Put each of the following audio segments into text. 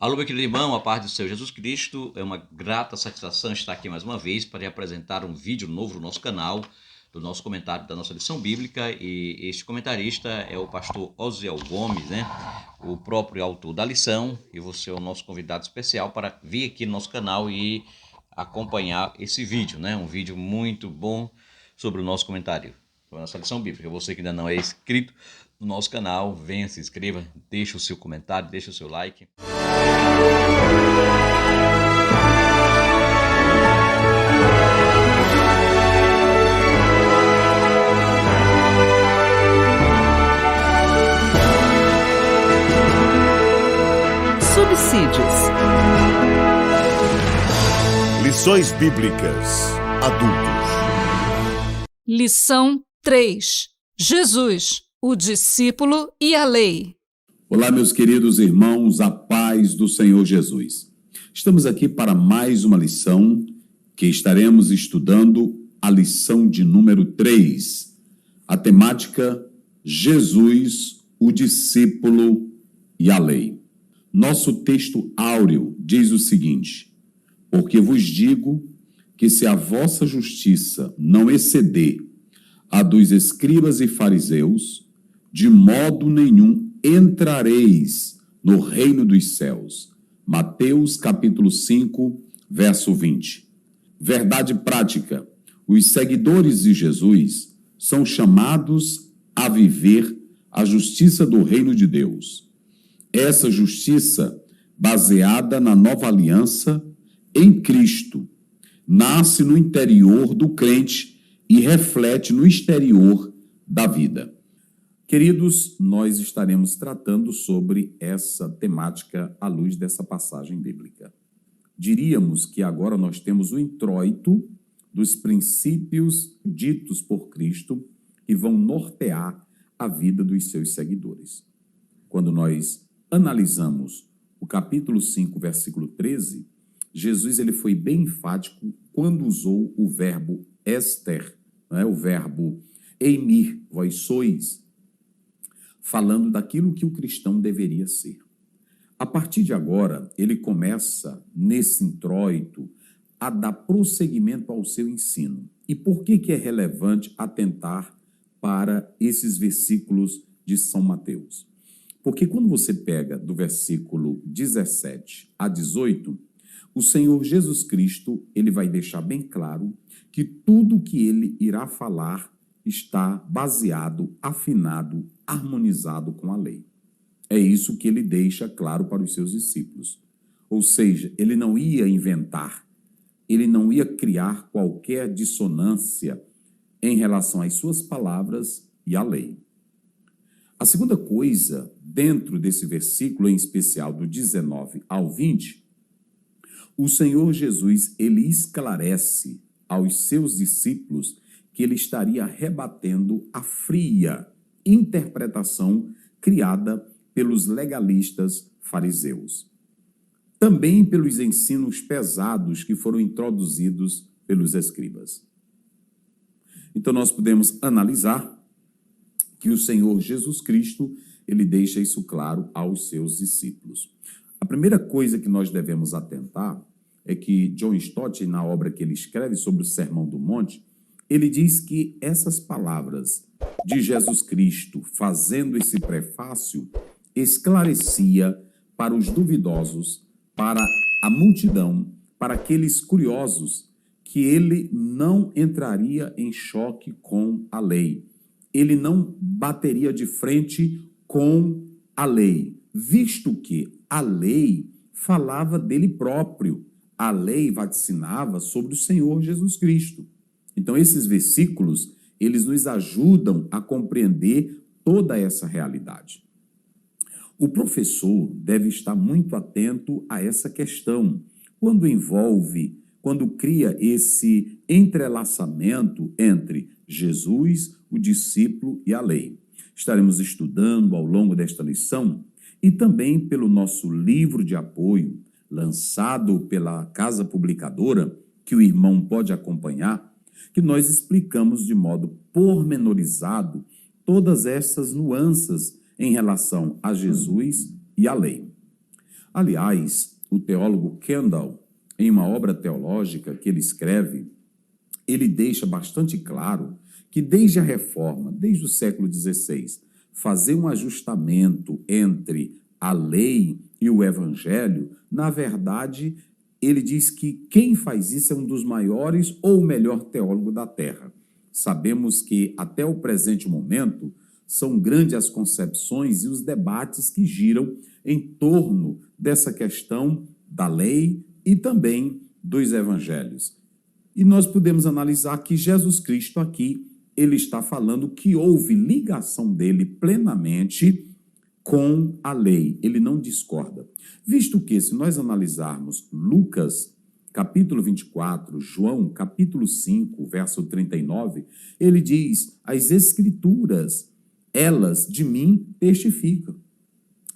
Alô, meu querido irmão, a paz do Senhor Jesus Cristo. É uma grata satisfação estar aqui mais uma vez para apresentar um vídeo novo no nosso canal, do nosso comentário da nossa lição bíblica. E este comentarista é o pastor Osiel Gomes, o próprio autor da lição. E você é o nosso convidado especial para vir aqui no nosso canal e acompanhar esse vídeo, Um vídeo muito bom sobre o nosso comentário, sobre a nossa lição bíblica. Você que ainda não é inscrito no nosso canal, venha, se inscreva, deixe o seu comentário, deixe o seu like. Subsídios. Lições Bíblicas Adultos. Lição 3. Jesus, o discípulo e a lei. Olá, meus queridos irmãos, a paz do Senhor Jesus. Estamos aqui para mais uma lição que estaremos estudando, a lição de número 3. A temática: Jesus, o discípulo e a lei. Nosso texto áureo diz o seguinte: porque vos digo que se a vossa justiça não exceder a dos escribas e fariseus, de modo nenhum entrareis no reino dos céus. Mateus capítulo 5, verso 20. Verdade prática: os seguidores de Jesus são chamados a viver a justiça do reino de Deus. Essa justiça, baseada na nova aliança em Cristo, nasce no interior do crente e reflete no exterior da vida. Queridos, nós estaremos tratando sobre essa temática à luz dessa passagem bíblica. Diríamos que agora nós temos o introito dos princípios ditos por Cristo que vão nortear a vida dos seus seguidores. Quando nós analisamos o capítulo 5, versículo 13, Jesus ele foi bem enfático quando usou o verbo ester, o verbo eimir, vós sois, falando daquilo que o cristão deveria ser. A partir de agora, ele começa, nesse introito, a dar prosseguimento ao seu ensino. E por que é relevante atentar para esses versículos de São Mateus? Porque quando você pega do versículo 17 a 18, o Senhor Jesus Cristo, ele vai deixar bem claro que tudo que ele irá falar está baseado, afinado, harmonizado com a lei. É isso que ele deixa claro para os seus discípulos. Ou seja, ele não ia inventar, ele não ia criar qualquer dissonância em relação às suas palavras e à lei. A segunda coisa, dentro desse versículo, em especial do 19 ao 20, o Senhor Jesus, ele esclarece aos seus discípulos que ele estaria rebatendo a fria interpretação criada pelos legalistas fariseus. Também pelos ensinos pesados que foram introduzidos pelos escribas. Então nós podemos analisar que o Senhor Jesus Cristo, ele deixa isso claro aos seus discípulos. A primeira coisa que nós devemos atentar é que John Stott, na obra que ele escreve sobre o Sermão do Monte, ele diz que essas palavras de Jesus Cristo, fazendo esse prefácio, esclarecia para os duvidosos, para a multidão, para aqueles curiosos, que ele não entraria em choque com a lei. Ele não bateria de frente com a lei, visto que a lei falava dele próprio. A lei vaticinava sobre o Senhor Jesus Cristo. Então, esses versículos, eles nos ajudam a compreender toda essa realidade. O professor deve estar muito atento a essa questão, quando cria esse entrelaçamento entre Jesus, o discípulo e a lei. Estaremos estudando ao longo desta lição e também pelo nosso livro de apoio, lançado pela Casa Publicadora, que o irmão pode acompanhar, que nós explicamos de modo pormenorizado todas essas nuances em relação a Jesus e a lei. Aliás, o teólogo Kendall, em uma obra teológica que ele escreve, ele deixa bastante claro que desde a Reforma, desde o século XVI, fazer um ajustamento entre a lei e o evangelho, na verdade, ele diz que quem faz isso é um dos maiores ou o melhor teólogo da Terra. Sabemos que, até o presente momento, são grandes as concepções e os debates que giram em torno dessa questão da lei e também dos evangelhos. E nós podemos analisar que Jesus Cristo aqui, ele está falando que houve ligação dele plenamente com a lei. Ele não discorda. Visto que, se nós analisarmos Lucas, capítulo 24, João, capítulo 5, verso 39, ele diz, as escrituras, elas de mim testificam.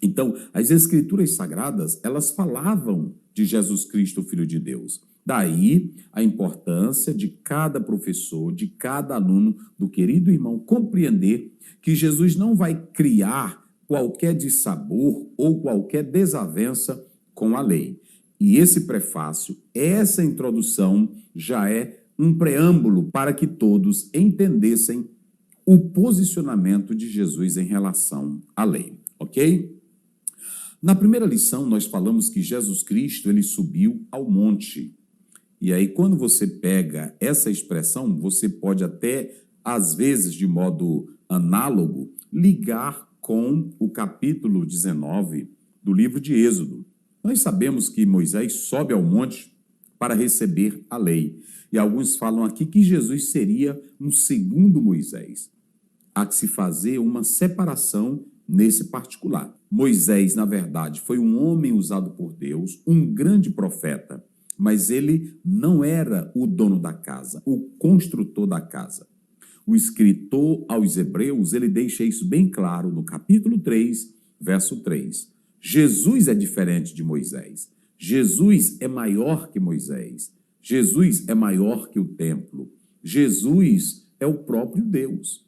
Então, as escrituras sagradas, elas falavam de Jesus Cristo, Filho de Deus. Daí a importância de cada professor, de cada aluno, do querido irmão, compreender que Jesus não vai criar qualquer dissabor ou qualquer desavença com a lei. E esse prefácio, essa introdução, já é um preâmbulo para que todos entendessem o posicionamento de Jesus em relação à lei, ok? Na primeira lição, nós falamos que Jesus Cristo, ele subiu ao monte. E aí, quando você pega essa expressão, você pode até, às vezes, de modo análogo, ligar com o capítulo 19 do livro de Êxodo. Nós sabemos que Moisés sobe ao monte para receber a lei. E alguns falam aqui que Jesus seria um segundo Moisés. Há que se fazer uma separação nesse particular. Moisés, na verdade, foi um homem usado por Deus, um grande profeta, mas ele não era o dono da casa, o construtor da casa. O escritor aos Hebreus, ele deixa isso bem claro no capítulo 3, verso 3. Jesus é diferente de Moisés. Jesus é maior que Moisés. Jesus é maior que o templo. Jesus é o próprio Deus.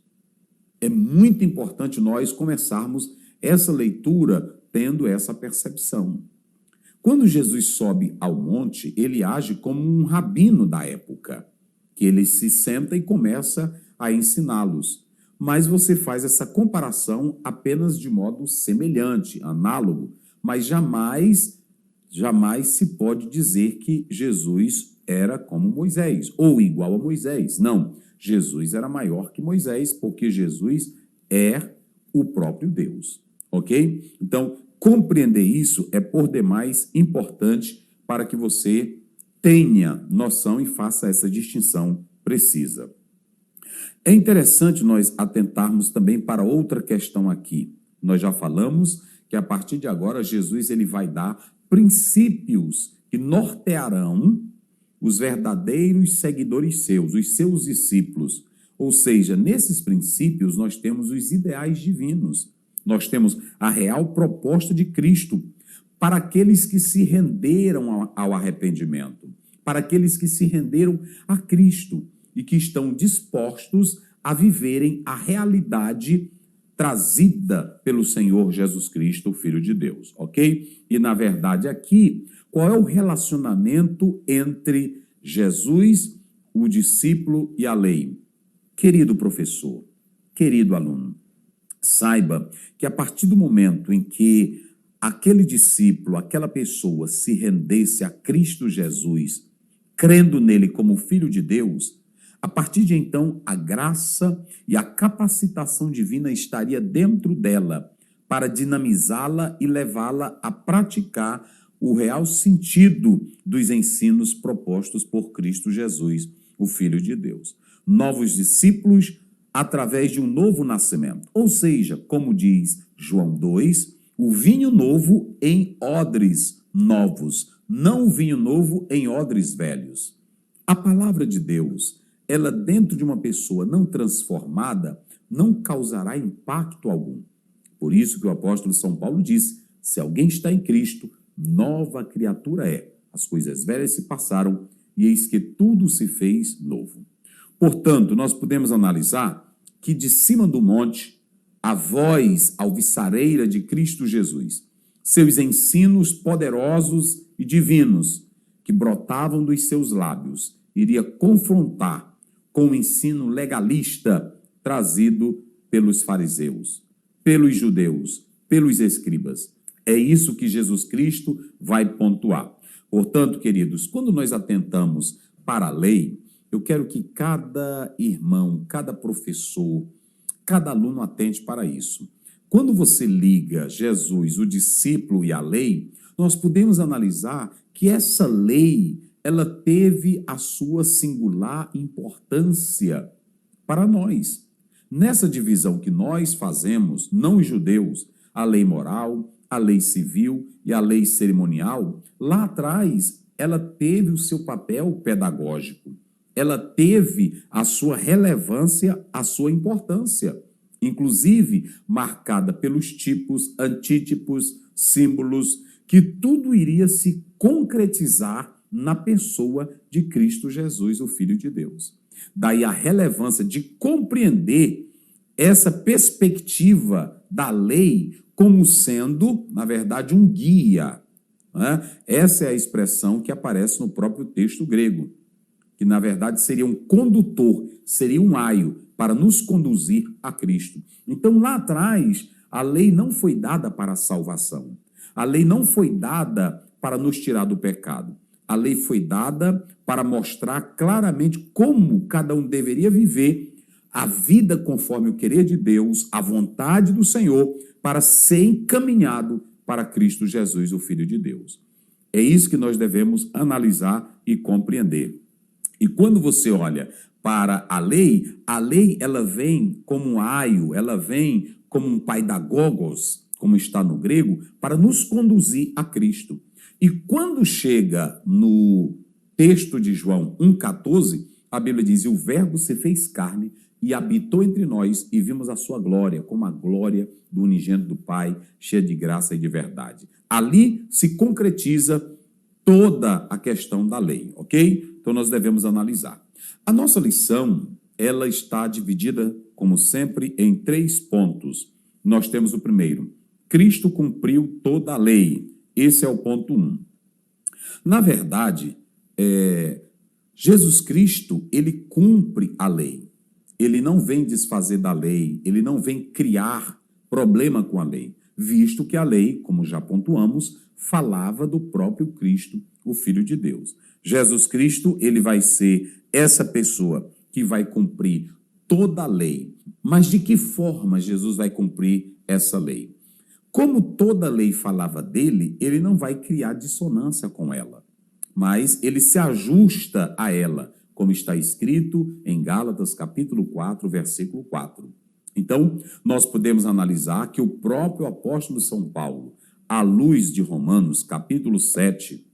É muito importante nós começarmos essa leitura tendo essa percepção. Quando Jesus sobe ao monte, ele age como um rabino da época, que ele se senta e começa a ensiná-los. Mas você faz essa comparação apenas de modo semelhante, análogo, mas jamais se pode dizer que Jesus era como Moisés, ou igual a Moisés. Não, Jesus era maior que Moisés, porque Jesus é o próprio Deus, ok? Então, compreender isso é por demais importante para que você tenha noção e faça essa distinção precisa. É interessante nós atentarmos também para outra questão aqui. Nós já falamos que a partir de agora Jesus ele vai dar princípios que nortearão os verdadeiros seguidores seus, os seus discípulos. Ou seja, nesses princípios nós temos os ideais divinos. Nós temos a real proposta de Cristo para aqueles que se renderam ao arrependimento, para aqueles que se renderam a Cristo e que estão dispostos a viverem a realidade trazida pelo Senhor Jesus Cristo, o Filho de Deus, ok? E, na verdade, aqui, qual é o relacionamento entre Jesus, o discípulo e a lei? Querido professor, querido aluno, saiba que a partir do momento em que aquele discípulo, aquela pessoa se rendesse a Cristo Jesus, crendo nele como Filho de Deus, a partir de então, a graça e a capacitação divina estaria dentro dela para dinamizá-la e levá-la a praticar o real sentido dos ensinos propostos por Cristo Jesus, o Filho de Deus. Novos discípulos através de um novo nascimento. Ou seja, como diz João 2, o vinho novo em odres novos, não o vinho novo em odres velhos. A palavra de Deus, ela dentro de uma pessoa não transformada, não causará impacto algum. Por isso que o apóstolo São Paulo disse, se alguém está em Cristo, nova criatura é. As coisas velhas se passaram e eis que tudo se fez novo. Portanto, nós podemos analisar que de cima do monte, a voz alvissareira de Cristo Jesus seus ensinos poderosos e divinos que brotavam dos seus lábios, iria confrontar com o ensino legalista trazido pelos fariseus, pelos judeus, pelos escribas. É isso que Jesus Cristo vai pontuar. Portanto, queridos, quando nós atentamos para a lei, eu quero que cada irmão, cada professor, cada aluno atente para isso. Quando você liga Jesus, o discípulo e a lei, nós podemos analisar que essa lei, ela teve a sua singular importância para nós. Nessa divisão que nós fazemos, não os judeus, a lei moral, a lei civil e a lei cerimonial, lá atrás ela teve o seu papel pedagógico, ela teve a sua relevância, a sua importância, inclusive marcada pelos tipos, antítipos, símbolos, que tudo iria se concretizar na pessoa de Cristo Jesus, o Filho de Deus. Daí a relevância de compreender essa perspectiva da lei como sendo, na verdade, um guia. Né? Essa é a expressão que aparece no próprio texto grego, que, na verdade, seria um condutor, seria um aio para nos conduzir a Cristo. Então, lá atrás, a lei não foi dada para a salvação. A lei não foi dada para nos tirar do pecado. A lei foi dada para mostrar claramente como cada um deveria viver a vida conforme o querer de Deus, a vontade do Senhor, para ser encaminhado para Cristo Jesus, o Filho de Deus. É isso que nós devemos analisar e compreender. E quando você olha para a lei ela vem como um aio, ela vem como um paidagogos, como está no grego, para nos conduzir a Cristo. E quando chega no texto de João 1,14, a Bíblia diz: e o verbo se fez carne e habitou entre nós, e vimos a sua glória, como a glória do unigênito do Pai, cheia de graça e de verdade. Ali se concretiza toda a questão da lei, ok? Então nós devemos analisar. A nossa lição, ela está dividida, como sempre, em 3 pontos. Nós temos o primeiro: Cristo cumpriu toda a lei. Esse é o ponto 1. Na verdade, Jesus Cristo, ele cumpre a lei. Ele não vem desfazer da lei, ele não vem criar problema com a lei, visto que a lei, como já pontuamos, falava do próprio Cristo, o Filho de Deus. Jesus Cristo, ele vai ser essa pessoa que vai cumprir toda a lei. Mas de que forma Jesus vai cumprir essa lei? Como toda lei falava dele, ele não vai criar dissonância com ela, mas ele se ajusta a ela, como está escrito em Gálatas, capítulo 4, versículo 4. Então, nós podemos analisar que o próprio apóstolo São Paulo, à luz de Romanos, capítulo 7,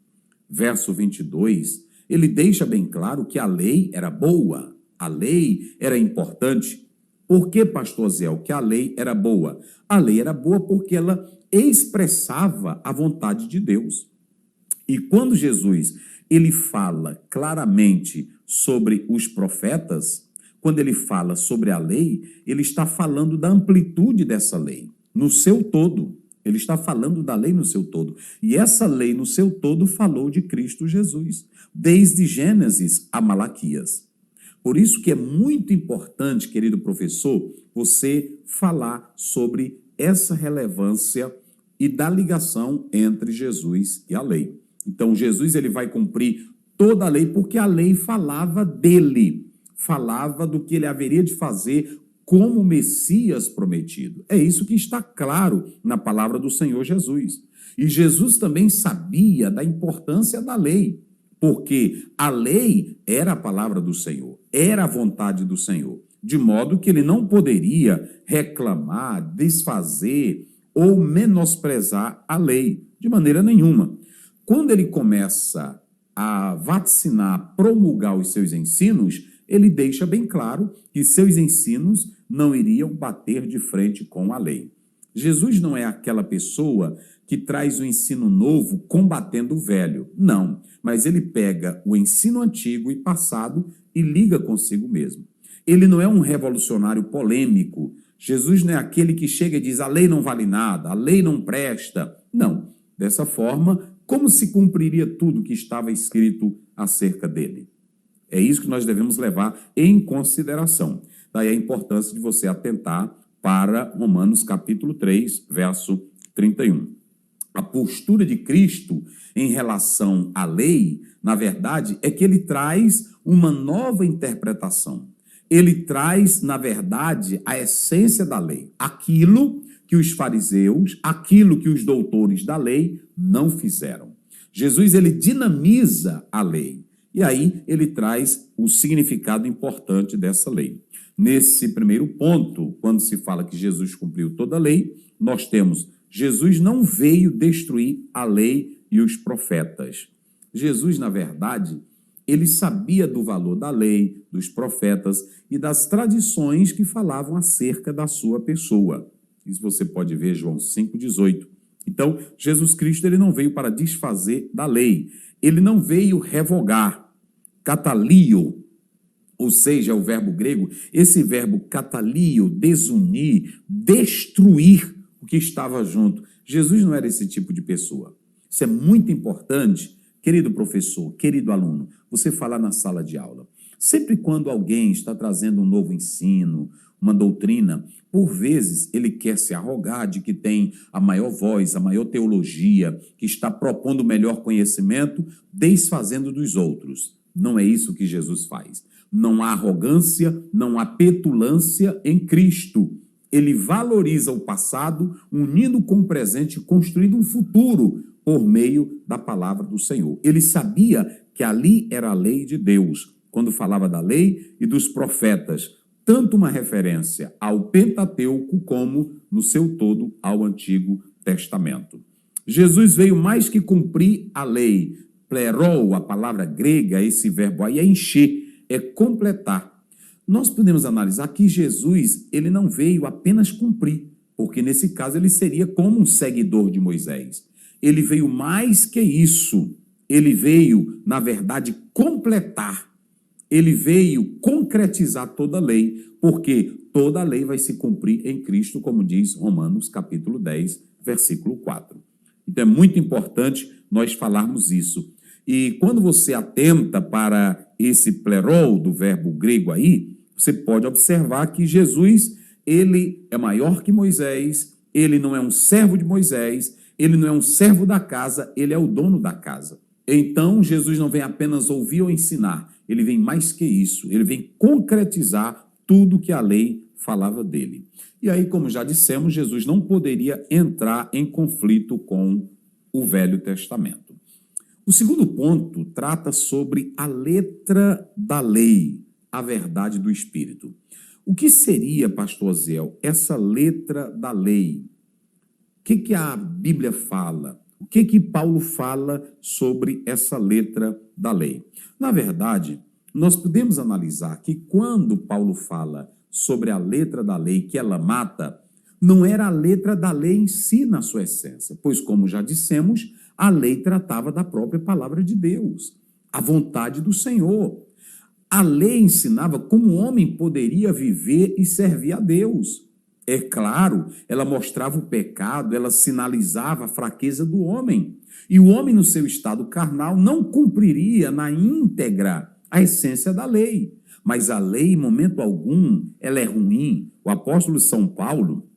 verso 22, ele deixa bem claro que a lei era boa, a lei era importante. Por que, pastor Zéu, que a lei era boa? A lei era boa porque ela expressava a vontade de Deus. E quando Jesus ele fala claramente sobre os profetas, quando ele fala sobre a lei, ele está falando da amplitude dessa lei, no seu todo. Ele está falando da lei no seu todo. E essa lei no seu todo falou de Cristo Jesus, desde Gênesis a Malaquias. Por isso que é muito importante, querido professor, você falar sobre essa relevância e da ligação entre Jesus e a lei. Então, Jesus ele vai cumprir toda a lei porque a lei falava dele, falava do que ele haveria de fazer como Messias prometido. É isso que está claro na palavra do Senhor Jesus. E Jesus também sabia da importância da lei, porque a lei era a palavra do Senhor, era a vontade do Senhor, de modo que ele não poderia reclamar, desfazer ou menosprezar a lei, de maneira nenhuma. Quando ele começa a vaticinar, promulgar os seus ensinos, ele deixa bem claro que seus ensinos não iriam bater de frente com a lei. Jesus não é aquela pessoa que traz o ensino novo combatendo o velho. Não, mas ele pega o ensino antigo e passado e liga consigo mesmo. Ele não é um revolucionário polêmico. Jesus não é aquele que chega e diz: a lei não vale nada, a lei não presta, Não. Dessa forma, como se cumpriria tudo que estava escrito acerca dele? É isso que nós devemos levar em consideração. Daí a importância de você atentar para Romanos capítulo 3, verso 31. A postura de Cristo em relação à lei, na verdade, é que ele traz uma nova interpretação. Ele traz, na verdade, a essência da lei. Aquilo que os fariseus, aquilo que os doutores da lei não fizeram. Jesus, ele dinamiza a lei. E aí ele traz o significado importante dessa lei. Nesse primeiro ponto, quando se fala que Jesus cumpriu toda a lei, nós temos: Jesus não veio destruir a lei e os profetas. Jesus, na verdade, ele sabia do valor da lei, dos profetas e das tradições que falavam acerca da sua pessoa. Isso você pode ver João 5,18. Então, Jesus Cristo, ele não veio para desfazer da lei. Ele não veio revogar. Katalio, ou seja, o verbo grego, esse verbo katalio, desunir, destruir o que estava junto. Jesus não era esse tipo de pessoa. Isso é muito importante, querido professor, querido aluno, você falar na sala de aula. Sempre quando alguém está trazendo um novo ensino, uma doutrina, por vezes ele quer se arrogar de que tem a maior voz, a maior teologia, que está propondo o melhor conhecimento, desfazendo dos outros. Não é isso que Jesus faz. Não há arrogância, não há petulância em Cristo. Ele valoriza o passado, unindo com o presente e construindo um futuro por meio da palavra do Senhor. Ele sabia que ali era a lei de Deus, quando falava da lei e dos profetas, tanto uma referência ao Pentateuco como, no seu todo, ao Antigo Testamento. Jesus veio mais que cumprir a lei. Plerou, a palavra grega, esse verbo aí é encher, é completar. Nós podemos analisar que Jesus, ele não veio apenas cumprir, porque nesse caso ele seria como um seguidor de Moisés. Ele veio mais que isso. Ele veio, na verdade, completar. Ele veio concretizar toda a lei, porque toda a lei vai se cumprir em Cristo, como diz Romanos capítulo 10, versículo 4. Então é muito importante nós falarmos isso. E quando você atenta para esse plerou do verbo grego aí, você pode observar que Jesus, ele é maior que Moisés, ele não é um servo de Moisés, ele não é um servo da casa, ele é o dono da casa. Então, Jesus não vem apenas ouvir ou ensinar, ele vem mais que isso, ele vem concretizar tudo que a lei falava dele. E aí, como já dissemos, Jesus não poderia entrar em conflito com o Velho Testamento. O segundo ponto trata sobre a letra da lei, a verdade do Espírito. O que seria, pastor Zéu, essa letra da lei? O que a Bíblia fala? O que Paulo fala sobre essa letra da lei? Na verdade, nós podemos analisar que quando Paulo fala sobre a letra da lei, que ela mata, não era a letra da lei em si na sua essência, pois, como já dissemos, a lei tratava da própria palavra de Deus, a vontade do Senhor. A lei ensinava como o homem poderia viver e servir a Deus. É claro, ela mostrava o pecado, ela sinalizava a fraqueza do homem. E o homem, no seu estado carnal, não cumpriria na íntegra a essência da lei. Mas a lei, em momento algum, ela é ruim. O apóstolo São Paulo,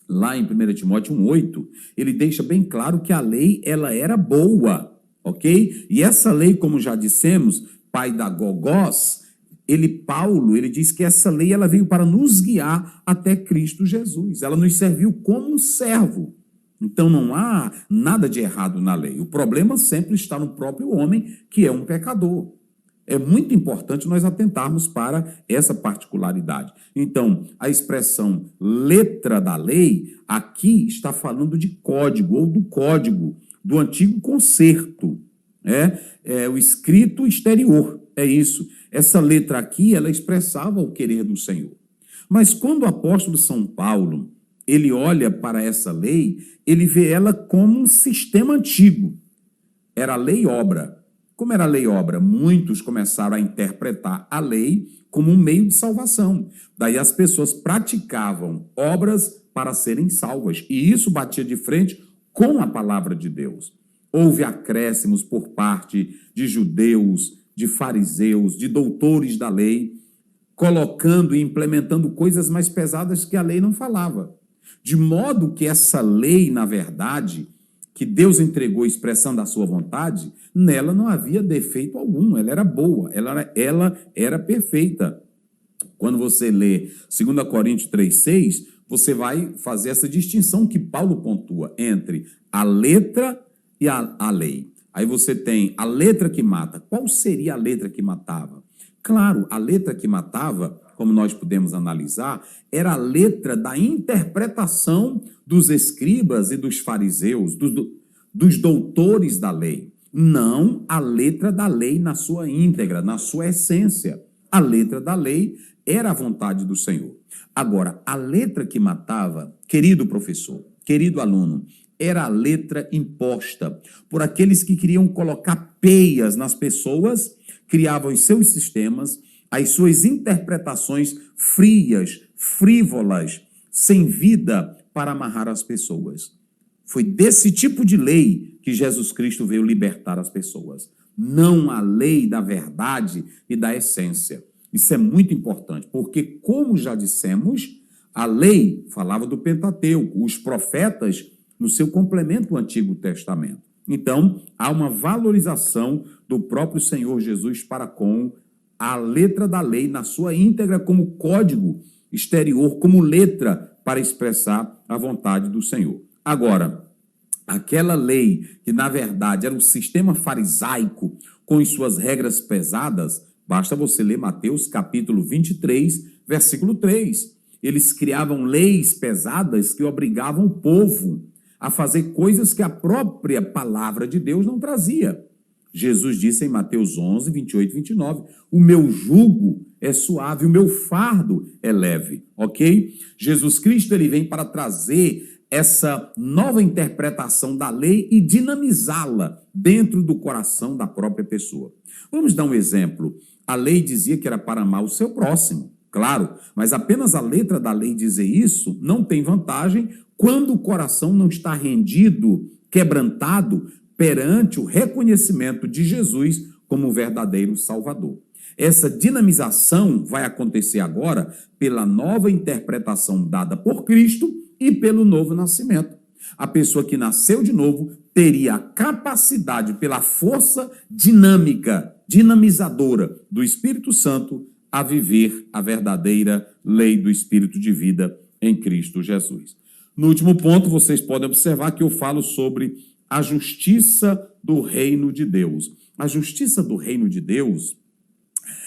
lá em 1 Timóteo 1,8, ele deixa bem claro que a lei, ela era boa, ok? E essa lei, como já dissemos, pai da Gogós, Paulo diz que essa lei ela veio para nos guiar até Cristo Jesus. Ela nos serviu como um servo. Então não há nada de errado na lei. O problema sempre está no próprio homem, que é um pecador. É muito importante nós atentarmos para essa particularidade. Então, a expressão letra da lei, aqui está falando de código, ou do código, do antigo concerto. É o escrito exterior, é isso. Essa letra aqui, ela expressava o querer do Senhor. Mas quando o apóstolo São Paulo, ele olha para essa lei, ele vê ela como um sistema antigo. Era a lei-obra. Como era a lei-obra? Muitos começaram a interpretar a lei como um meio de salvação. Daí as pessoas praticavam obras para serem salvas. E isso batia de frente com a palavra de Deus. Houve acréscimos por parte de judeus, de fariseus, de doutores da lei, colocando e implementando coisas mais pesadas que a lei não falava. De modo que essa lei, na verdade, que Deus entregou expressando a sua vontade, nela não havia defeito algum, ela era boa, ela era perfeita. Quando você lê 2 Coríntios 3,6, você vai fazer essa distinção que Paulo pontua entre a letra e a lei. Aí você tem a letra que mata. Qual seria a letra que matava? Claro, a letra que matava, como nós podemos analisar, era a letra da interpretação dos escribas e dos fariseus, dos doutores da lei. Não a letra da lei na sua íntegra, na sua essência. A letra da lei era a vontade do Senhor. Agora, a letra que matava, querido professor, querido aluno, era a letra imposta por aqueles que queriam colocar peias nas pessoas, criavam os seus sistemas, as suas interpretações frias, frívolas, sem vida para amarrar as pessoas. Foi desse tipo de lei que Jesus Cristo veio libertar as pessoas, não a lei da verdade e da essência. Isso é muito importante, porque, como já dissemos, a lei falava do Pentateuco, os profetas no seu complemento ao Antigo Testamento. Então, há uma valorização do próprio Senhor Jesus para com a letra da lei na sua íntegra como código exterior, como letra para expressar a vontade do Senhor. Agora, aquela lei que, na verdade, era um sistema farisaico com as suas regras pesadas, basta você ler Mateus capítulo 23, versículo 3. Eles criavam leis pesadas que obrigavam o povo a fazer coisas que a própria palavra de Deus não trazia. Jesus disse em Mateus 11, 28 e 29, o meu jugo é suave, o meu fardo é leve, ok? Jesus Cristo ele vem para trazer essa nova interpretação da lei e dinamizá-la dentro do coração da própria pessoa. Vamos dar um exemplo. A lei dizia que era para amar o seu próximo, claro, mas apenas a letra da lei dizer isso não tem vantagem quando o coração não está rendido, quebrantado perante o reconhecimento de Jesus como o verdadeiro Salvador. Essa dinamização vai acontecer agora pela nova interpretação dada por Cristo e pelo novo nascimento. A pessoa que nasceu de novo teria a capacidade, pela força dinâmica, dinamizadora do Espírito Santo, a viver a verdadeira lei do Espírito de vida em Cristo Jesus. No último ponto, vocês podem observar que eu falo sobre a justiça do reino de Deus. A justiça do reino de Deus,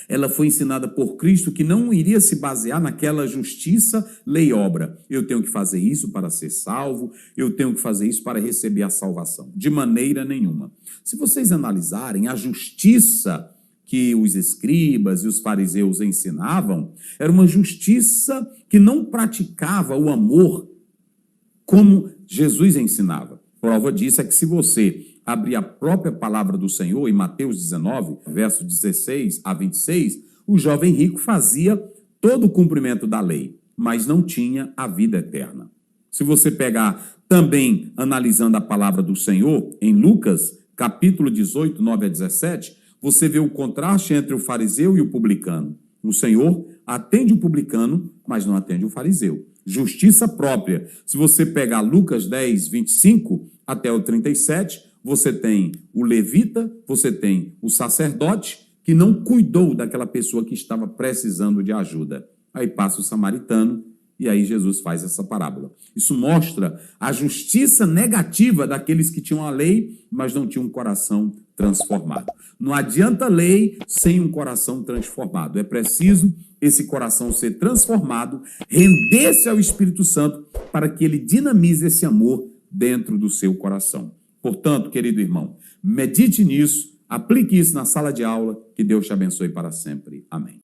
ela foi ensinada por Cristo que não iria se basear naquela justiça lei-obra. Eu tenho que fazer isso para ser salvo, eu tenho que fazer isso para receber a salvação. De maneira nenhuma. Se vocês analisarem, a justiça que os escribas e os fariseus ensinavam era uma justiça que não praticava o amor como Jesus ensinava. Prova disso é que se você abrir a própria palavra do Senhor, em Mateus 19, verso 16 a 26, o jovem rico fazia todo o cumprimento da lei, mas não tinha a vida eterna. Se você pegar também, analisando a palavra do Senhor, em Lucas, capítulo 18, 9 a 17, você vê o contraste entre o fariseu e o publicano. O Senhor atende o publicano, mas não atende o fariseu. Justiça própria. Se você pegar Lucas 10, 25 até o 37, você tem o levita, você tem o sacerdote que não cuidou daquela pessoa que estava precisando de ajuda. Aí passa o samaritano e aí Jesus faz essa parábola. Isso mostra a justiça negativa daqueles que tinham a lei, mas não tinham um coração transformado. Não adianta lei sem um coração transformado. É preciso esse coração ser transformado, render-se ao Espírito Santo para que ele dinamize esse amor dentro do seu coração. Portanto, querido irmão, medite nisso, aplique isso na sala de aula, que Deus te abençoe para sempre. Amém.